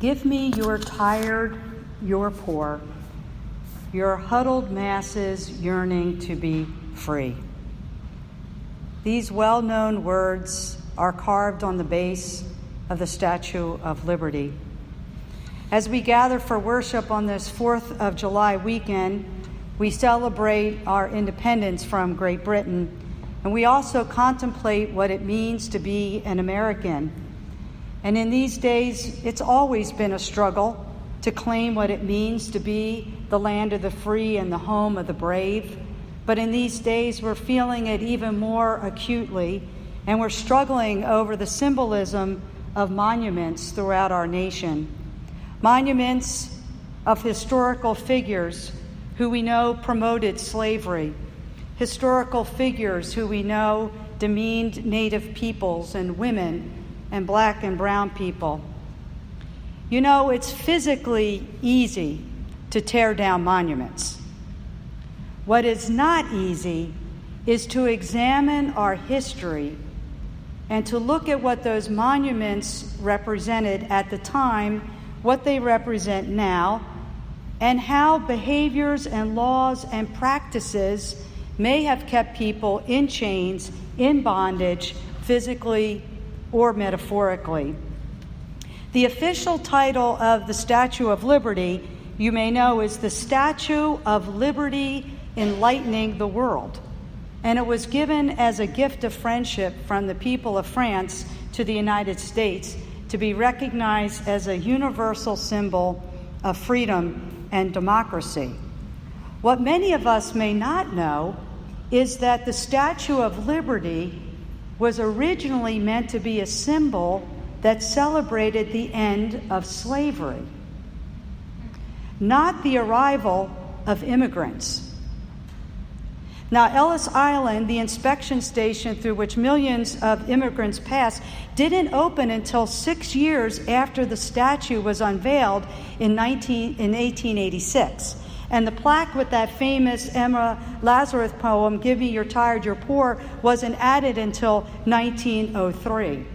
Give me your tired, your poor, your huddled masses yearning to be free. These well-known words are carved on the base of the Statue of Liberty. As we gather for worship on this 4th of July weekend, we celebrate our independence from Great Britain, and we also contemplate what it means to be an American. And in these days, it's always been a struggle to claim what it means to be the land of the free and the home of the brave. But in these days, we're feeling it even more acutely, and we're struggling over the symbolism of monuments throughout our nation. Monuments of historical figures who we know promoted slavery, historical figures who we know demeaned Native peoples and women and Black and brown people. You know, it's physically easy to tear down monuments. What is not easy is to examine our history and to look at what those monuments represented at the time, what they represent now, and how behaviors and laws and practices may have kept people in chains, in bondage, physically or metaphorically. The official title of the Statue of Liberty, you may know, is the Statue of Liberty Enlightening the World. And it was given as a gift of friendship from the people of France to the United States to be recognized as a universal symbol of freedom and democracy. What many of us may not know is that the Statue of Liberty was originally meant to be a symbol that celebrated the end of slavery, not the arrival of immigrants. Now, Ellis Island, the inspection station through which millions of immigrants passed, didn't open until 6 years after the statue was unveiled in 1886. And the plaque with that famous Emma Lazarus poem, "Give Me Your Tired, Your Poor," wasn't added until 1903.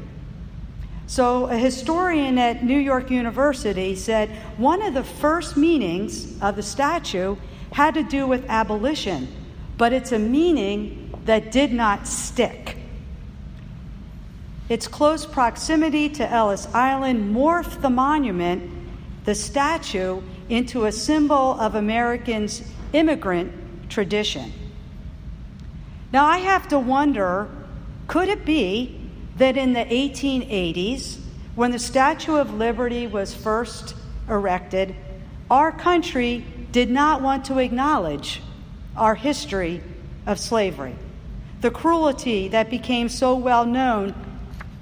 So a historian at New York University said one of the first meanings of the statue had to do with abolition, but it's a meaning that did not stick. Its close proximity to Ellis Island morphed the monument, the statue, into a symbol of Americans' immigrant tradition. Now I have to wonder, could it be that in the 1880s, when the Statue of Liberty was first erected, our country did not want to acknowledge our history of slavery, the cruelty that became so well known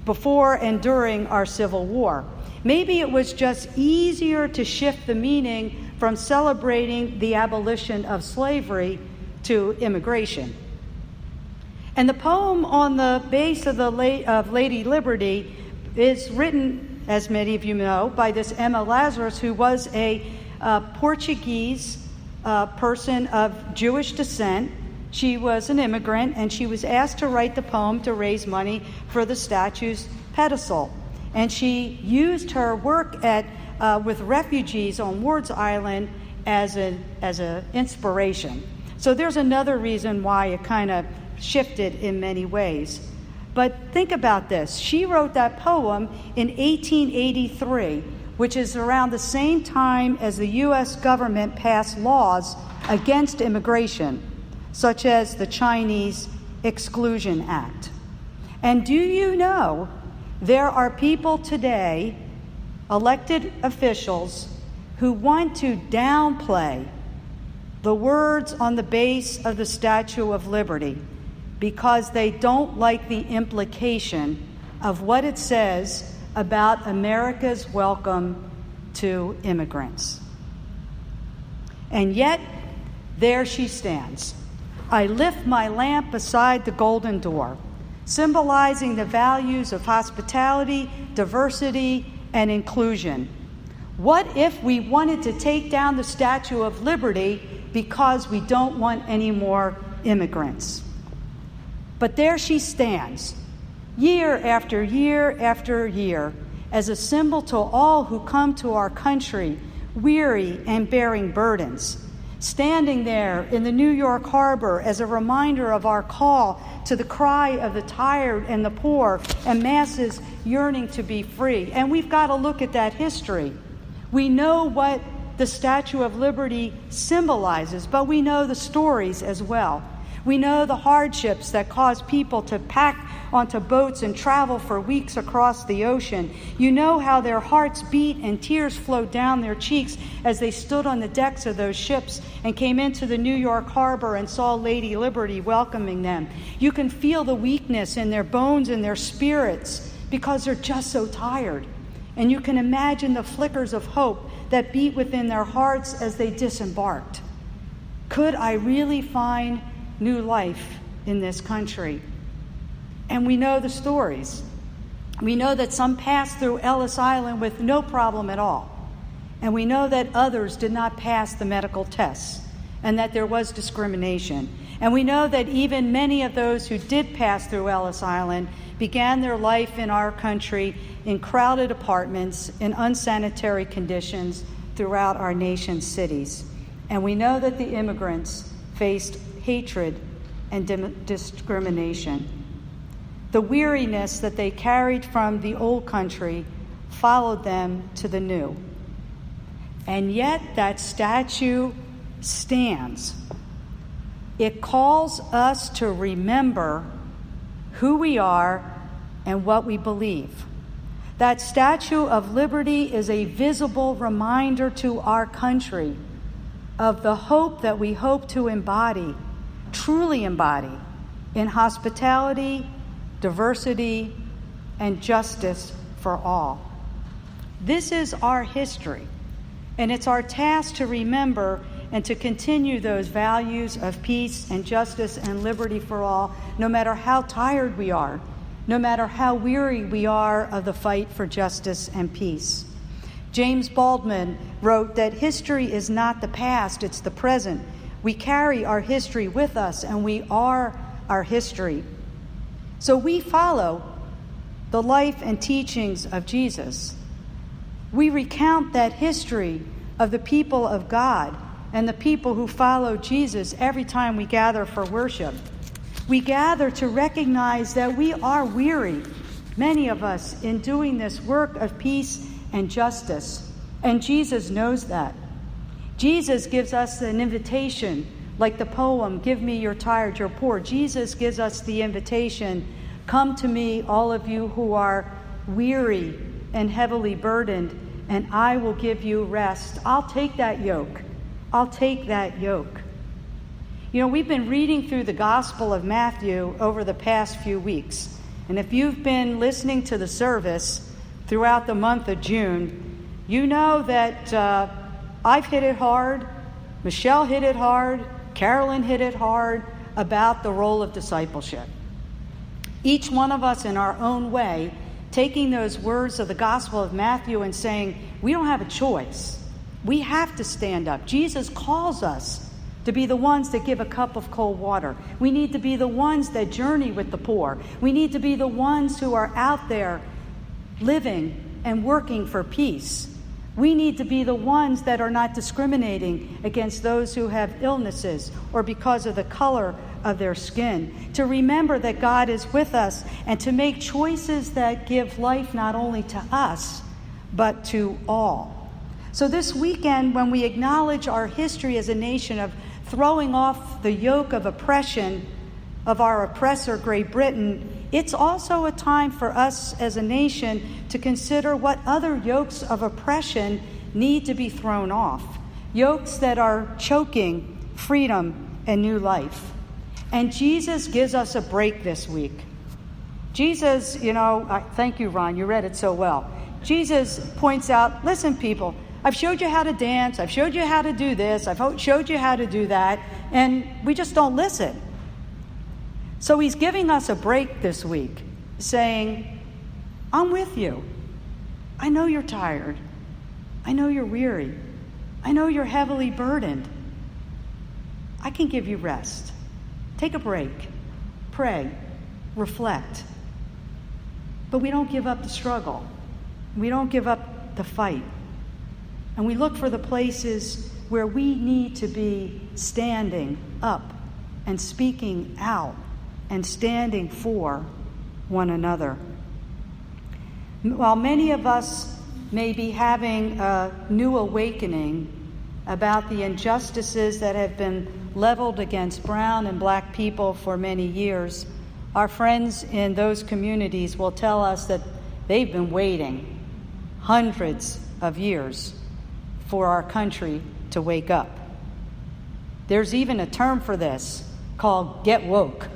before and during our Civil War? Maybe it was just easier to shift the meaning from celebrating the abolition of slavery to immigration. And the poem on the base of Lady Liberty is written, as many of you know, by this Emma Lazarus, who was a Portuguese person of Jewish descent. She was an immigrant, and she was asked to write the poem to raise money for the statue's pedestal. And she used her work with refugees on Ward's Island as an inspiration. So there's another reason why it kind of shifted in many ways. But think about this. She wrote that poem in 1883, which is around the same time as the U.S. government passed laws against immigration, such as the Chinese Exclusion Act. And do you know there are people today, elected officials, who want to downplay the words on the base of the Statue of Liberty because they don't like the implication of what it says about America's welcome to immigrants. And yet, there she stands. I lift my lamp beside the golden door, symbolizing the values of hospitality, diversity, and inclusion. What if we wanted to take down the Statue of Liberty because we don't want any more immigrants? But there she stands, year after year after year, as a symbol to all who come to our country, weary and bearing burdens. Standing there in the New York harbor as a reminder of our call to the cry of the tired and the poor and masses yearning to be free. And we've got to look at that history. We know what the Statue of Liberty symbolizes, but we know the stories as well. We know the hardships that caused people to pack onto boats and travel for weeks across the ocean. You know how their hearts beat and tears flowed down their cheeks as they stood on the decks of those ships and came into the New York harbor and saw Lady Liberty welcoming them. You can feel the weakness in their bones and their spirits because they're just so tired. And you can imagine the flickers of hope that beat within their hearts as they disembarked. Could I really find new life in this country? And we know the stories. We know that some passed through Ellis Island with no problem at all. And we know that others did not pass the medical tests and that there was discrimination. And we know that even many of those who did pass through Ellis Island began their life in our country in crowded apartments, in unsanitary conditions throughout our nation's cities. And we know that the immigrants faced hatred and discrimination. The weariness that they carried from the old country followed them to the new. And yet that statue stands. It calls us to remember who we are and what we believe. That Statue of Liberty is a visible reminder to our country of the hope that we hope to embody, truly embody, in hospitality, diversity, and justice for all. This is our history, and it's our task to remember and to continue those values of peace and justice and liberty for all, no matter how tired we are, no matter how weary we are of the fight for justice and peace. James Baldwin wrote that history is not the past, it's the present. We carry our history with us, and we are our history. So we follow the life and teachings of Jesus. We recount that history of the people of God and the people who follow Jesus every time we gather for worship. We gather to recognize that we are weary, many of us, in doing this work of peace and justice. And Jesus knows that. Jesus gives us an invitation, like the poem, "Give me your tired, your poor." Jesus gives us the invitation, "Come to me, all of you who are weary and heavily burdened, and I will give you rest." I'll take that yoke. I'll take that yoke. You know, we've been reading through the Gospel of Matthew over the past few weeks. And if you've been listening to the service throughout the month of June, you know that I've hit it hard, Michelle hit it hard, Carolyn hit it hard about the role of discipleship. Each one of us in our own way, taking those words of the Gospel of Matthew and saying, we don't have a choice. We have to stand up. Jesus calls us to be the ones that give a cup of cold water. We need to be the ones that journey with the poor. We need to be the ones who are out there living and working for peace. We need to be the ones that are not discriminating against those who have illnesses or because of the color of their skin. To remember that God is with us and to make choices that give life not only to us, but to all. So this weekend, when we acknowledge our history as a nation of throwing off the yoke of oppression of our oppressor, Great Britain, it's also a time for us as a nation to consider what other yokes of oppression need to be thrown off, yokes that are choking freedom and new life. And Jesus gives us a break this week. Jesus, thank you, Ron, you read it so well. Jesus points out, listen, people, I've showed you how to dance, I've showed you how to do this, I've showed you how to do that, and we just don't listen. So he's giving us a break this week, saying, I'm with you. I know you're tired. I know you're weary. I know you're heavily burdened. I can give you rest. Take a break. Pray. Reflect. But we don't give up the struggle. We don't give up the fight. And we look for the places where we need to be standing up and speaking out and standing for one another. While many of us may be having a new awakening about the injustices that have been leveled against brown and black people for many years, our friends in those communities will tell us that they've been waiting hundreds of years for our country to wake up. There's even a term for this called get woke.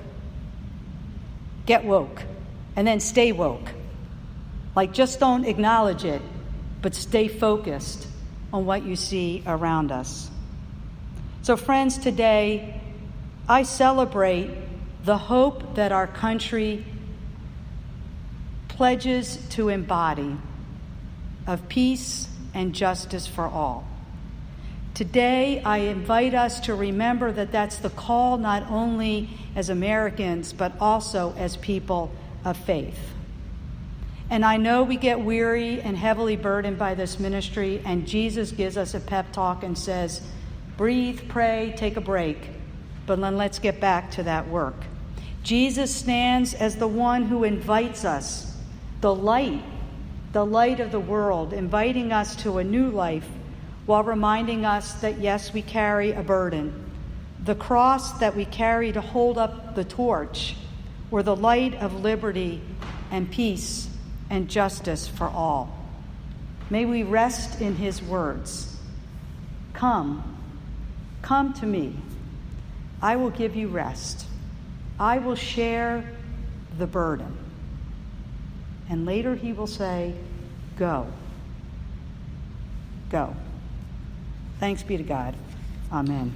Get woke, and then stay woke. Like, just don't acknowledge it, but stay focused on what you see around us. So, friends, today I celebrate the hope that our country pledges to embody of peace and justice for all. Today, I invite us to remember that that's the call not only as Americans, but also as people of faith. And I know we get weary and heavily burdened by this ministry, and Jesus gives us a pep talk and says, breathe, pray, take a break, but then let's get back to that work. Jesus stands as the one who invites us, the light of the world, inviting us to a new life, while reminding us that, yes, we carry a burden. The cross that we carry to hold up the torch, or the light of liberty and peace and justice for all. May we rest in his words. Come to me. I will give you rest. I will share the burden. And later he will say, go. Go. Thanks be to God. Amen.